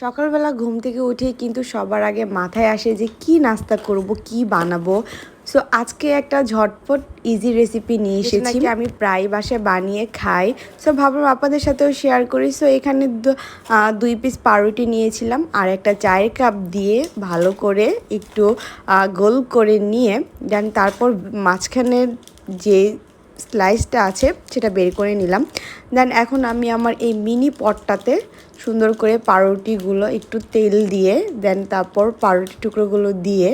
সকালবেলা ঘুম থেকে উঠে কিন্তু সবার আগে মাথায় আসে যে কি নাস্তা করব, কি বানাবো। সো আজকে একটা ঝটপট ইজি রেসিপি নিয়ে এসেছি, আমি প্রায় বাসায় বানিয়ে খাই। সো ভাবলাম আপনাদের সাথেও শেয়ার করি। সো এখানে 2 পিস পাউরুটি নিয়েছিলাম আর একটা চায়ের কাপ দিয়ে ভালো করে একটু গোল করে নিয়ে দেন তারপর মাঝখানের যে স্লাইসটা আছে সেটা বের করে নিলাম। দেন এখন আমি আমার এই মিনি পটটাতে সুন্দর করে পাউরুটিগুলো একটু তেল দিয়ে দেন তারপর পাউরুটি টুকরোগুলো দিয়ে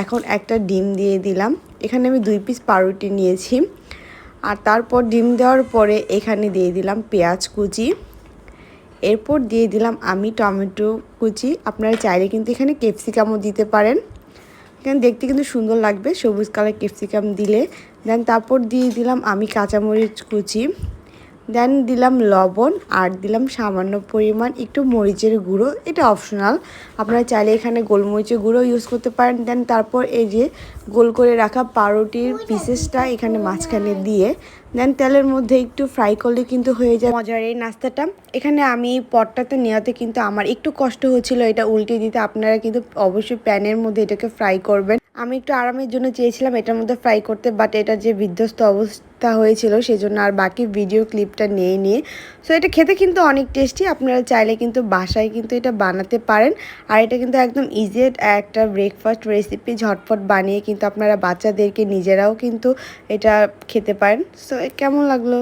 এখন একটা ডিম দিয়ে দিলাম। এখানে আমি 2 পিস পাউরুটি নিয়েছি আর তারপর ডিম দেওয়ার পরে এখানে দিয়ে দিলাম পেঁয়াজ কুচি, এরপর দিয়ে দিলাম আমি টমেটো কুচি। আপনারা চাইলে কিন্তু এখানে ক্যাপসিকামও দিতে পারেন, এখানে দেখতে কিন্তু সুন্দর লাগবে সবুজ কালার ক্যাপসিকাম দিলে। দেন তারপর দিয়ে দিলাম আমি কাঁচামরিচ কুচি, দেন দিলাম লবণ আর দিলাম সামান্য পরিমাণ একটু মরিচের গুঁড়ো, এটা অপশনাল, আপনারা চাইলে এখানে গোলমরিচের গুঁড়ো ইউজ করতে পারেন। দেন তারপর এই যে গোল করে রাখা পাউরুটির পিসেসটা এখানে মাঝখানে দিয়ে দেন তেলের মধ্যে একটু ফ্রাই করলে কিন্তু হয়ে যায় মজার এই নাস্তাটা। এখানে আমি পটটাতে নেওয়াতে কিন্তু আমার একটু কষ্ট হচ্ছিল এটা উল্টে দিতে, আপনারা কিন্তু অবশ্যই প্যানের মধ্যে এটাকে ফ্রাই করবেন। আমি একটু আরামের জন্য চেয়েছিলাম এটার মধ্যে ফ্রাই করতে, বাট এটা যে বিধ্বস্ত অবস্থা হয়েছিল সেজন্য আর বাকি ভিডিও ক্লিপটা নিয়ে সো এটা খেতে কিন্তু অনেক টেস্টি। আপনারা চাইলে কিন্তু বাসায় কিন্তু এটা বানাতে পারেন আর এটা কিন্তু একদম ইজি একটা ব্রেকফাস্ট রেসিপি, ঝটপট বানিয়ে কিন্তু আপনারা বাচ্চাদেরকে নিজেরাও কিন্তু এটা খেতে পারেন। সো কেমন লাগলো?